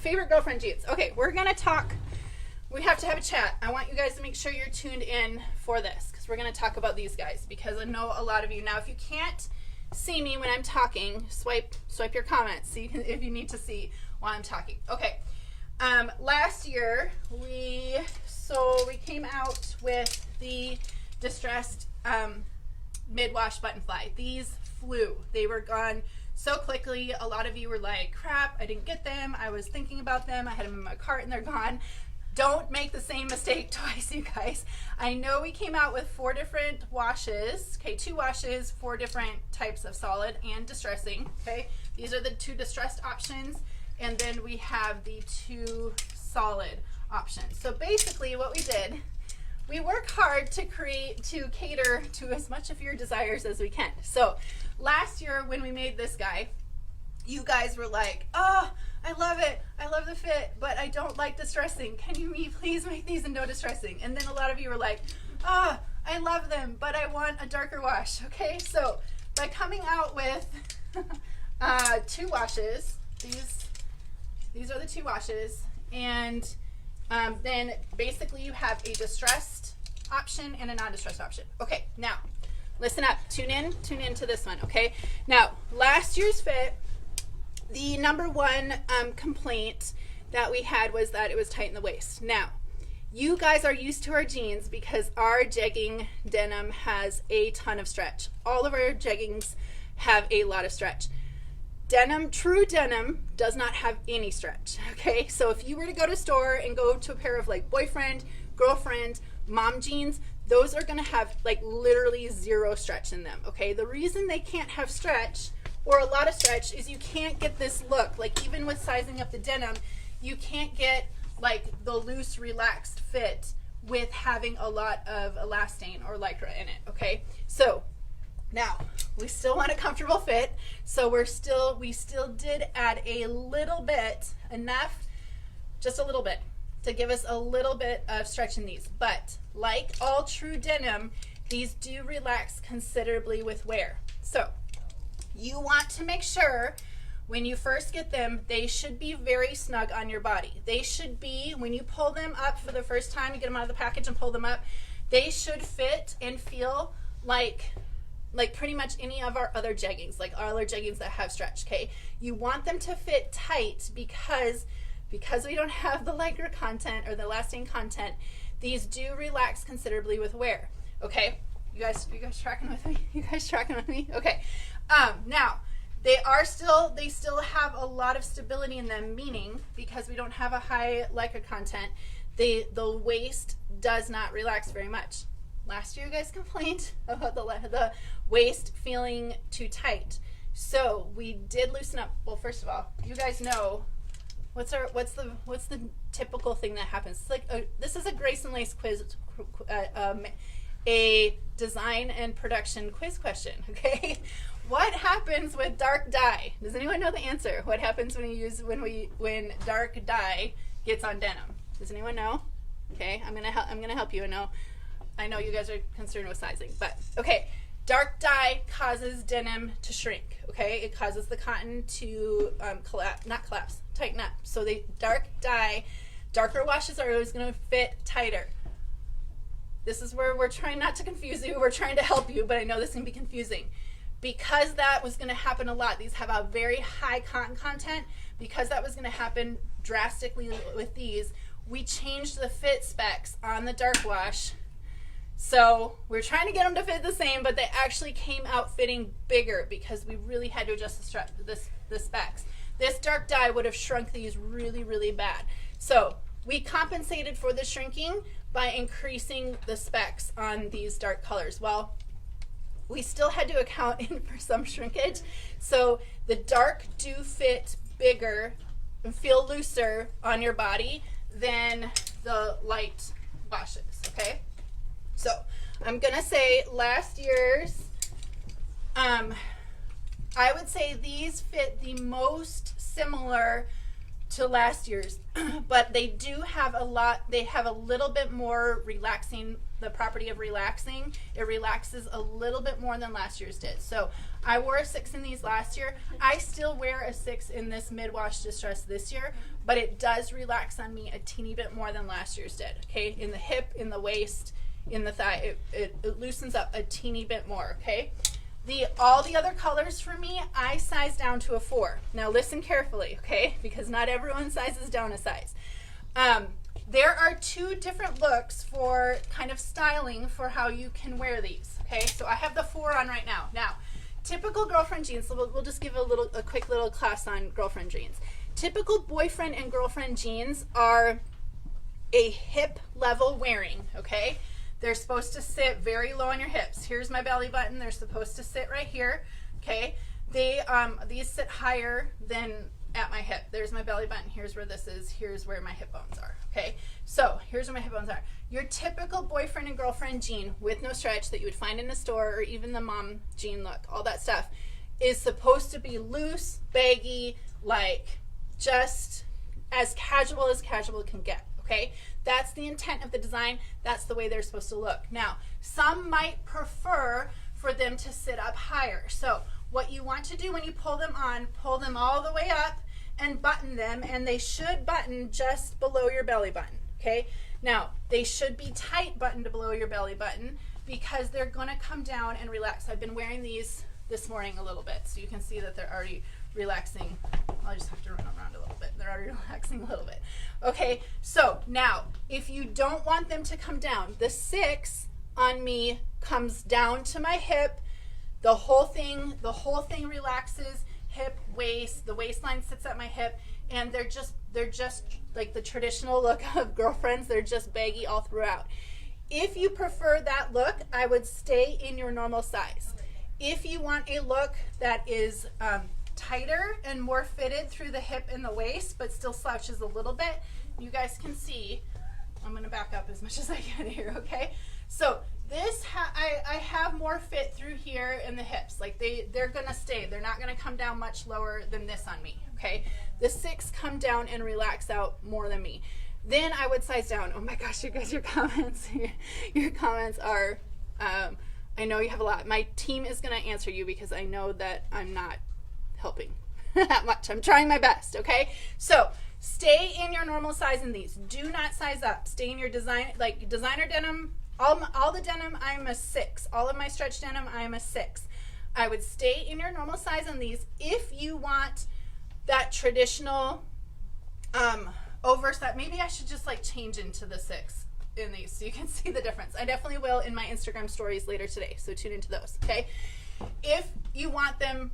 favorite girlfriend jeans. Okay, we're gonna talk. We have to have a chat. I want you guys to make sure you're tuned in for this because we're gonna talk about these guys because I know a lot of you. Now, if you can't see me when I'm talking, swipe your comments. See if you need to see while I'm talking. Okay. Last year we came out with the distressed mid-wash button fly. These flew. They were gone so quickly. A lot of you were like, crap, I didn't get them. I was thinking about them. I had them in my cart and they're gone. Don't make the same mistake twice, you guys. I know we came out with 4 different washes. Okay, 2 washes, 4 different types of solid and distressing. Okay, these are the 2 distressed options. And then we have the 2 solid options. So basically what we did, we work hard to cater to as much of your desires as we can. So last year when we made this guy, you guys were like, oh, I love it. I love the fit, but I don't like distressing. Can you please make these in no distressing? And then a lot of you were like, oh, I love them, but I want a darker wash. Okay, so by coming out with 2 washes, these are the 2 washes, and then basically you have a distressed option and a non-distressed option. Okay, now listen up, tune in to this one. Okay, now last year's fit, the number 1 complaint that we had was that it was tight in the waist. Now, you guys are used to our jeans because our jegging denim has a ton of stretch. All of our jeggings have a lot of stretch. Denim, true denim, does not have any stretch, okay? So if you were to go to a store and go to a pair of like boyfriend, girlfriend, mom jeans, those are gonna have like literally 0 stretch in them, okay? The reason they can't have stretch or a lot of stretch is you can't get this look. Like even with sizing up the denim, you can't get like the loose, relaxed fit with having a lot of elastane or lycra in it, okay? So now we still want a comfortable fit, so we still did add a little bit, enough, just a little bit, to give us a little bit of stretch in these. But like all true denim, these do relax considerably with wear. So you want to make sure when you first get them, they should be very snug on your body. They should be, when you pull them up for the first time, you get them out of the package and pull them up, they should fit and feel like pretty much any of our other jeggings, like our other jeggings that have stretch, okay? You want them to fit tight because we don't have the lycra content or the elastane content, these do relax considerably with wear, okay? You guys tracking with me? You guys tracking with me? Okay. Now, they still have a lot of stability in them, meaning because we don't have a high lycra content, the waist does not relax very much. Last year you guys complained about the waist feeling too tight. So we did loosen up. Well, first of all, you guys know what's the typical thing that happens. It's like this is a Grace and Lace quiz, a design and production quiz question, okay? What happens with dark dye? Does anyone know the answer? What happens when dark dye gets on denim? Does anyone know? Okay, I'm gonna help you. I know you guys are concerned with sizing, but okay. Dark dye causes denim to shrink, okay? It causes the cotton to tighten up. So darker washes are always gonna fit tighter. This is where we're trying not to confuse you. We're trying to help you, but I know this can be confusing. Because that was gonna happen a lot, these have a very high cotton content, because that was gonna happen drastically with these, we changed the fit specs on the dark wash. So we're trying to get them to fit the same, but they actually came out fitting bigger because we really had to adjust the specs. This dark dye would have shrunk these really, really bad. So we compensated for the shrinking by increasing the specs on these dark colors. Well, we still had to account in for some shrinkage. So the dark do fit bigger and feel looser on your body than the light washes, okay? So I'm gonna say last year's, I would say these fit the most similar to last year's, but they do have they have a little bit more relaxing, the property of relaxing. It relaxes a little bit more than last year's did. So I wore a 6 in these last year. I still wear a 6 in this mid-wash distress this year, but it does relax on me a teeny bit more than last year's did, okay? In the hip, in the waist, in the thigh, it loosens up a teeny bit more, okay? All the other colors for me, I size down to a 4. Now listen carefully, okay? Because not everyone sizes down a size. There are 2 different looks for kind of styling for how you can wear these, okay? So I have the 4 on right now. Now, typical girlfriend jeans, so we'll just give a quick little class on girlfriend jeans. Typical boyfriend and girlfriend jeans are a hip level wearing, okay? They're supposed to sit very low on your hips. Here's my belly button. They're supposed to sit right here, okay? These sit higher than at my hip. There's my belly button. Here's where this is. Here's where my hip bones are, okay? So here's where my hip bones are. Your typical boyfriend and girlfriend jean with no stretch that you would find in a store, or even the mom jean look, all that stuff, is supposed to be loose, baggy, like just as casual can get, okay? That's the intent of the design. That's the way they're supposed to look. Now, some might prefer for them to sit up higher. So what you want to do when you pull them on, pull them all the way up and button them, and they should button just below your belly button, okay? Now, they should be tight buttoned below your belly button because they're gonna come down and relax. I've been wearing these this morning a little bit, so you can see that they're already relaxing. I'll just have to run around a little bit. They're already relaxing a little bit. Okay, so now, if you don't want them to come down, the 6 on me comes down to my hip. The whole thing relaxes, hip, waist, the waistline sits at my hip, and they're just like the traditional look of girlfriends. They're just baggy all throughout. If you prefer that look, I would stay in your normal size. If you want a look that is tighter and more fitted through the hip and the waist, but still slouches a little bit, you guys can see, I'm gonna back up as much as I can here, okay? So this, I have more fit through here in the hips. Like they're gonna stay. They're not gonna come down much lower than this on me, okay? The 6 come down and relax out more than me. Then I would size down. Oh my gosh, you guys, your comments are, I know you have a lot. My team is gonna answer you because I know that I'm not helping that much. I'm trying my best, okay? So stay in your normal size in these. Do not size up. Stay in your designer denim. All the denim, I'm a 6. All of my stretch denim, I'm a 6. I would stay in your normal size in these. If you want that traditional oversized, maybe I should just like change into the 6 in these so you can see the difference. I definitely will in my Instagram stories later today, so tune into those, okay? If you want them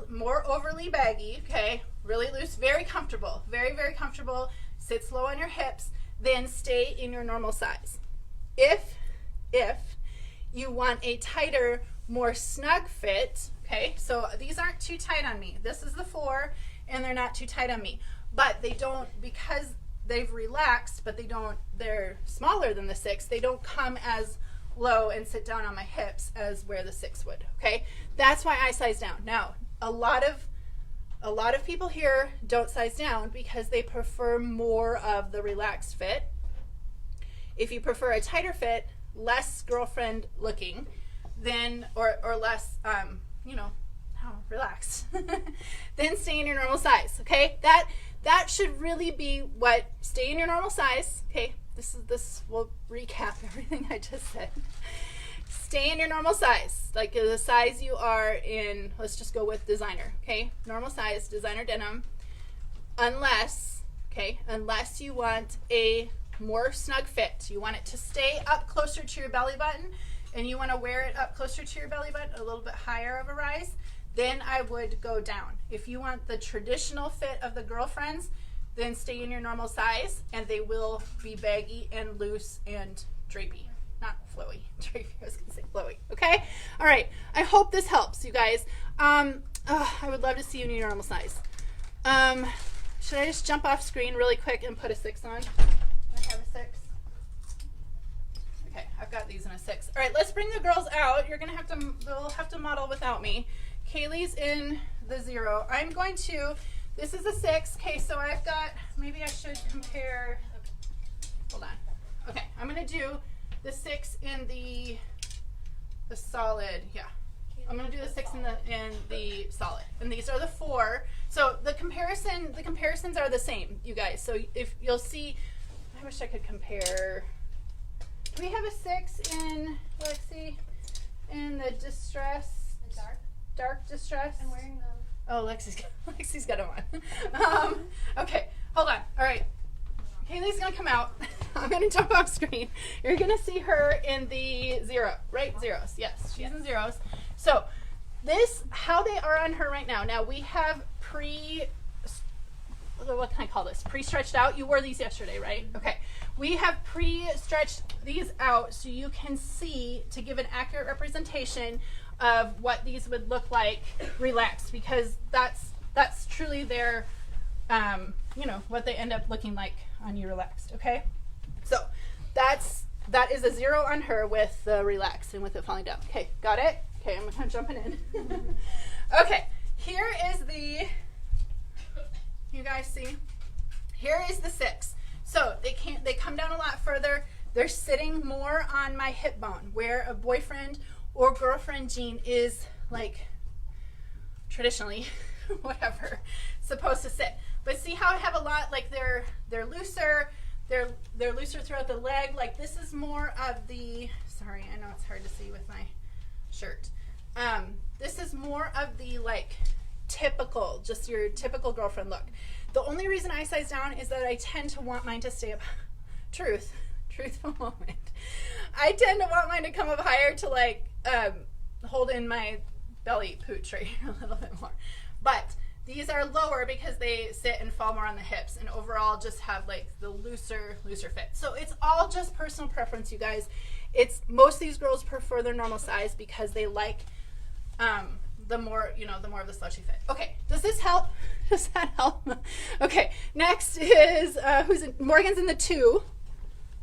more overly baggy, okay, really loose, very comfortable, very, very comfortable, sits low on your hips, then stay in your normal size. If you want a tighter, more snug fit, okay, so these aren't too tight on me. This is the 4, and they're not too tight on me. But they don't, because they've relaxed, but they're smaller than the 6, they don't come as low and sit down on my hips as where the 6 would, okay? That's why I size down. Now, a lot of people here don't size down because they prefer more of the relaxed fit. If you prefer a tighter fit, less girlfriend looking, then or less relaxed, then stay in your normal size, okay? That should really be what, stay in your normal size, okay? This will recap everything I just said. Stay in your normal size, like the size you are in, let's just go with designer, okay? Normal size, designer denim, unless you want a more snug fit. You want it to stay up closer to your belly button, and you want to wear it up closer to your belly button, a little bit higher of a rise, then I would go down. If you want the traditional fit of the girlfriends, then stay in your normal size, and they will be baggy and loose and drapey. Not flowy, drapey, I was gonna say flowy, okay? All right, I hope this helps, you guys. I would love to see you in your normal size. Should I just jump off screen really quick and put a 6 on? I have a 6. Okay, I've got these in a 6. All right, let's bring the girls out. They'll have to model without me. Kaylee's in the 0. I'm going to, This is a 6. Okay, so I've got, maybe I should compare, hold on. Okay, I'm gonna do the 6 in the solid, yeah. I'm gonna do the 6 in the solid, and these are the 4. So the comparisons are the same, you guys. So if you'll see, I wish I could compare. Do we have a 6 in Lexi? In the distress? The Dark distress? I'm wearing them. Oh, Lexi's got them on. Okay, hold on. All right. Kaylee's gonna come out. I'm gonna jump off screen. You're gonna see her in the 0, right? Zeros. Yes, she's in zeros. So this, how they are on her right now. Now we have what can I call this? Pre-stretched out. You wore these yesterday, right? Okay. We have pre-stretched these out so you can see, to give an accurate representation of what these would look like relaxed, because that's truly their, you know, what they end up looking like on you relaxed. Okay. So that is a 0 on her with the relaxed and with it falling down. Okay. Got it? Okay. I'm kind of jumping in. Okay. Here is the, you guys see? Here is the 6. So they come down a lot further. They're sitting more on my hip bone, where a boyfriend or girlfriend jean is, like, traditionally, whatever, supposed to sit. But see how I have a lot, like they're looser, they're looser throughout the leg. Like this is more of the, sorry, I know it's hard to see with my shirt. This is more of the, like, typical, just your typical girlfriend look. The only reason I size down is that I tend to want mine to stay up. Truthful moment. I tend to want mine to come up higher to, like, hold in my belly pooch right here a little bit more. But these are lower because they sit and fall more on the hips, and overall just have, like, the looser fit. So it's all just personal preference, you guys. It's, most of these girls prefer their normal size because they like the more, you know, the more of the slouchy fit. Okay, does this help? Does that help? Okay, next is Morgan's in the 2.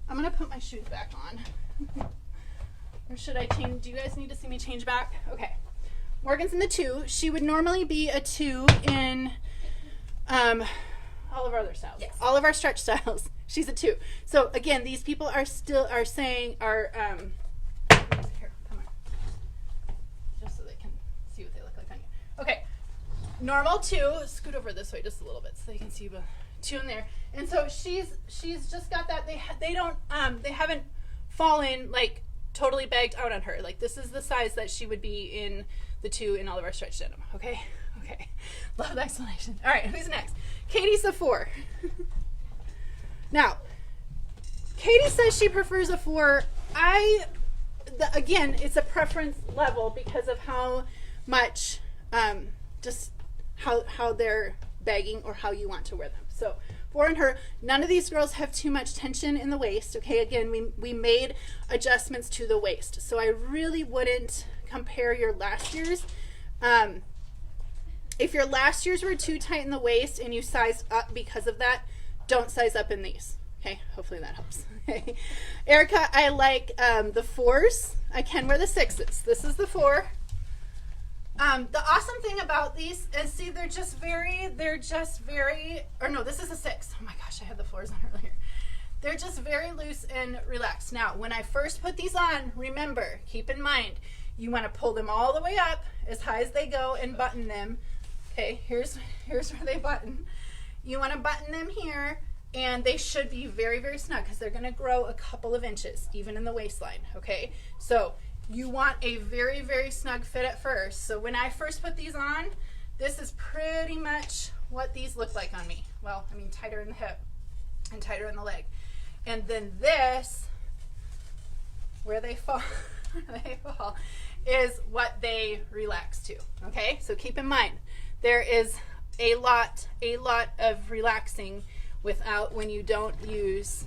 I'm gonna put my shoes back on. Or should I change? Do you guys need to see me change back? Okay. Morgan's in the 2. She would normally be a 2 in all of our other styles. Yes. All of our stretch styles. She's a 2. So again, these people are saying here, come on. Just so they can see what they look like on you. Okay. Normal 2. Scoot over this way just a little bit so they can see the 2 in there. And so she's just got that. They haven't fallen, like, totally bagged out on her. Like, this is the size that she would be in the 2 in all of our stretch denim. Okay. Love the explanation. All right, who's next? Katie's the 4. Now, Katie says she prefers a 4. Again, it's a preference level because of how much, just how they're bagging or how you want to wear them. So 4 in her. None of these girls have too much tension in the waist. Okay, again, we made adjustments to the waist. So I really wouldn't compare your last year's. If your last year's were too tight in the waist and you sized up because of that, don't size up in these. Okay, hopefully that helps. Erica, I like the 4s. I can wear the 6s. This is the 4. The awesome thing about these is, see, they're just very, or no, this is a 6. Oh my gosh, I had the 4s on earlier. They're just very loose and relaxed. Now, when I first put these on, remember, keep in mind, you want to pull them all the way up as high as they go and button them. Okay, here's where they button. You want to button them here, and they should be very, very snug because they're going to grow a couple of inches, even in the waistline, okay? So you want a very, very snug fit at first. So when I first put these on, this is pretty much what these look like on me. Well, I mean, tighter in the hip and tighter in the leg. And then this, where they fall, is what they relax to, okay? So keep in mind, there is a lot of relaxing when you don't use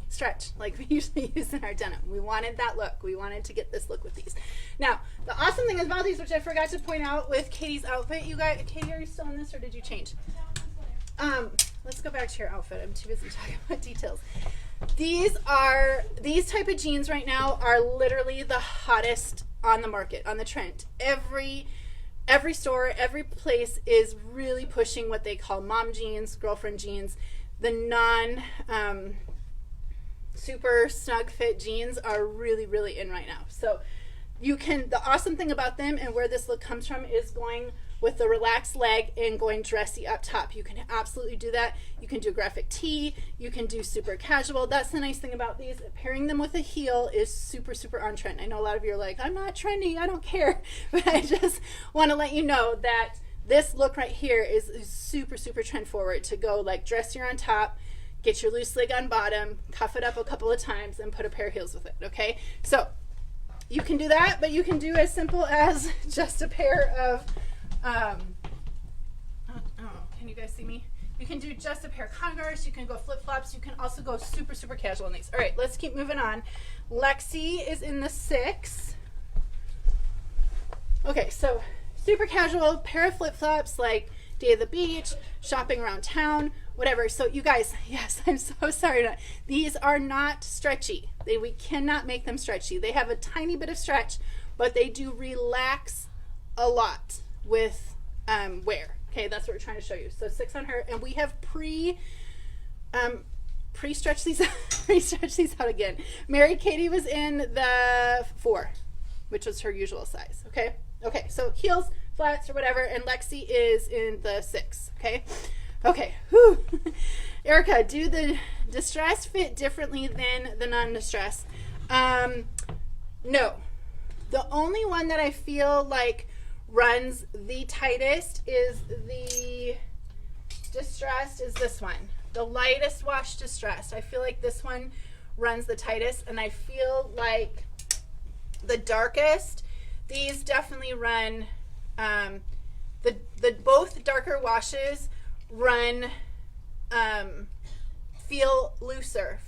stretch like we usually use in our denim. We wanted that look. We wanted to get this look with these. Now, the awesome thing about these, which I forgot to point out with Katie's outfit, you guys, Katie, are you still in this or did you change? Let's go back to your outfit. I'm too busy talking about details. These type of jeans right now are literally the hottest on the market, on the trend. Every every store, every place is really pushing what they call mom jeans, girlfriend jeans. The non super snug fit jeans are really, really in right now. So you can, the awesome thing about them and where this look comes from is going with the relaxed leg and going dressy up top. You can absolutely do that. You can do graphic tee. You can do super casual. That's the nice thing about these. Pairing them with a heel is super, super on trend. I know a lot of you are like, I'm not trendy, I don't care. But I just want to let you know that this look right here is super, super trend forward, to go like dressier on top, get your loose leg on bottom, cuff it up a couple of times, and put a pair of heels with it, okay? So you can do that, but you can do as simple as just a pair of, can you guys see me? You can do just a pair of Converse. You can go flip-flops. You can also go super, super casual in these. All right, let's keep moving on. Lexi is in the 6. Okay, so super casual, pair of flip-flops, like day of the beach, shopping around town, whatever. So you guys, yes, I'm so sorry. These are not stretchy. We cannot make them stretchy. They have a tiny bit of stretch, but they do relax a lot with wear. Okay, that's what we're trying to show you. So 6 on her, and we have pre-stretch these out again. Mary Katie was in the 4, which was her usual size. Okay, so heels, flats, or whatever, and Lexi is in the 6. Okay, whew. Erica, do the distress fit differently than the non-distress? No. The only one that I feel like runs the tightest is the distressed, is this one, the lightest wash distressed. I feel like this one runs the tightest, and I feel like the darkest, these definitely run, the both darker washes run, feel looser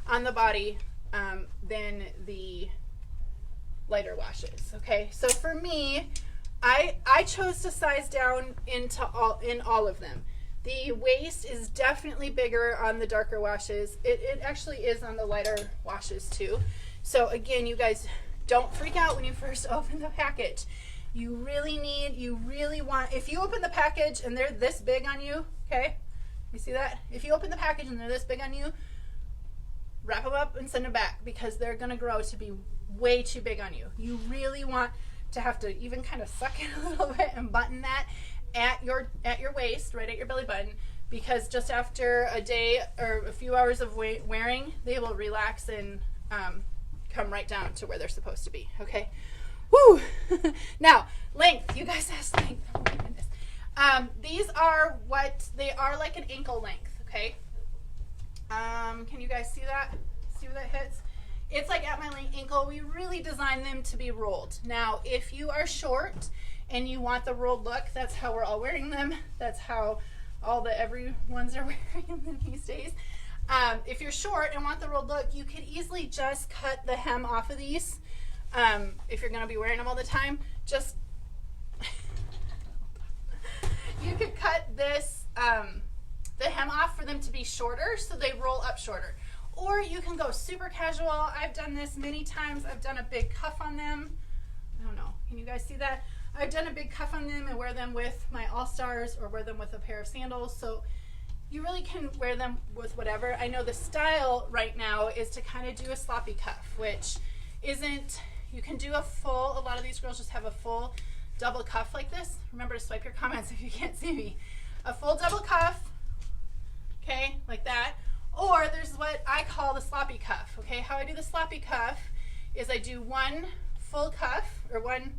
on the body than the lighter washes. Okay, so for me, I chose to size down in all of them. The waist is definitely bigger on the darker washes. It actually is on the lighter washes too. So again, you guys, don't freak out when you first open the package. You really want, if you open the package and they're this big on you, okay, you see that? If you open the package and they're this big on you, wrap them up and send them back, because they're gonna grow to be way too big on you. You really want to have to even kind of suck in a little bit and button that at your waist, right at your belly button, because just after a day or a few hours of wearing, they will relax and come right down to where they're supposed to be. Okay, woo. Now length, you guys asked length. Oh my goodness. These are what they are, like an ankle length. Okay, can you guys see that? See where that hits? It's like at my ankle. We really designed them to be rolled. Now, if you are short and you want the rolled look, that's how we're all wearing them. That's how everyone's are wearing them these days. If you're short and want the rolled look, you could easily just cut the hem off of these. If you're going to be wearing them all the time, just you could cut this the hem off for them to be shorter, so they roll up shorter. Or you can go super casual. I've done this many times. I've done a big cuff on them. I don't know. Can you guys see that? I've done a big cuff on them and wear them with my All-Stars or wear them with a pair of sandals. So you really can wear them with whatever. I know the style right now is to kind of do a sloppy cuff, which isn't, you can do a full, a lot of these girls just have a full double cuff like this. Remember to swipe your comments if you can't see me. A full double cuff, okay, like that. Or there's what I call the sloppy cuff. Okay, how I do the sloppy cuff is I do one full cuff, or one,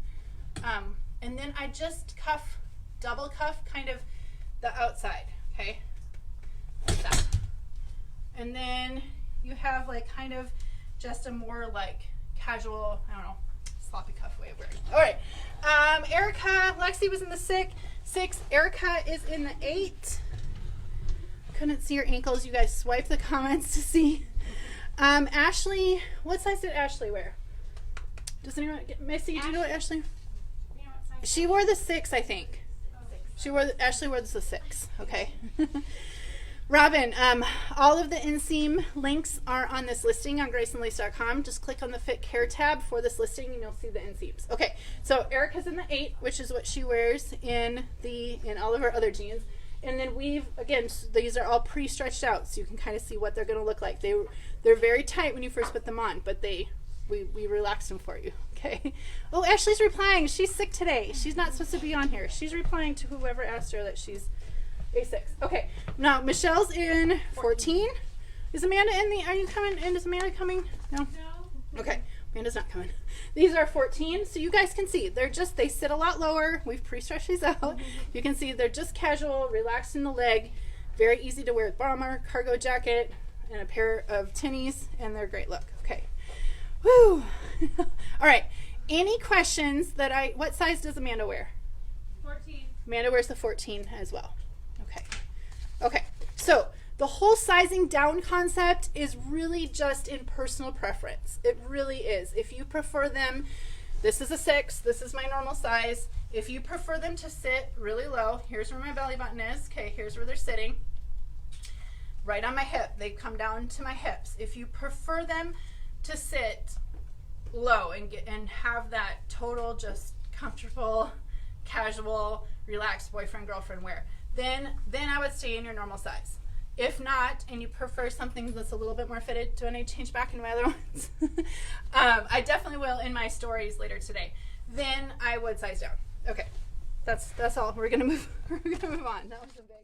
and then I just cuff, double cuff kind of the outside, okay, like that. And then you have like kind of just a more like casual, I don't know, sloppy cuff way of wearing. All right, Erica, Lexi was in the 6. Erica is in the 8. Couldn't see your ankles. You guys swipe the comments to see. Ashley, what size did Ashley wear? Does anyone get Missy? Do you know what Ashley? You know what size? She wore the 6, I think. Oh, 6. Ashley wore the 6. Okay. Robin, all of the inseam links are on this listing on graceandlace.com. Just click on the Fit Care tab for this listing and you'll see the inseams. Okay, so Erica's in the 8, which is what she wears in all of her other jeans. And then we've, again, these are all pre-stretched out, so you can kind of see what they're going to look like. They're very tight when you first put them on, but we relaxed them for you. Okay. Oh, Ashley's replying. She's sick today. She's not supposed to be on here. She's replying to whoever asked her that she's A6. Okay. Now Michelle's in 14. Is Amanda in the? Are you coming? And is Amanda coming? No. No. Okay. Amanda's not coming. These are 14, so you guys can see they sit a lot lower. We've pre-stretched these out. You can see they're just casual, relaxed in the leg, very easy to wear with bomber, cargo jacket, and a pair of tinnies, and they're a great look. Okay. Woo. All right. Any questions what size does Amanda wear? 14. Amanda wears the 14 as well. Okay. Okay. So the whole sizing down concept is really just in personal preference. It really is. If you prefer them, this is a 6. This is my normal size. If you prefer them to sit really low, here's where my belly button is. Okay, here's where they're sitting. Right on my hip. They come down to my hips. If you prefer them to sit low and have that total just comfortable, casual, relaxed boyfriend girlfriend wear, then I would stay in your normal size. If not, and you prefer something that's a little bit more fitted, do I need to change back into my other ones? I definitely will in my stories later today. Then I would size down. Okay, that's all. We're gonna move on. That was a big.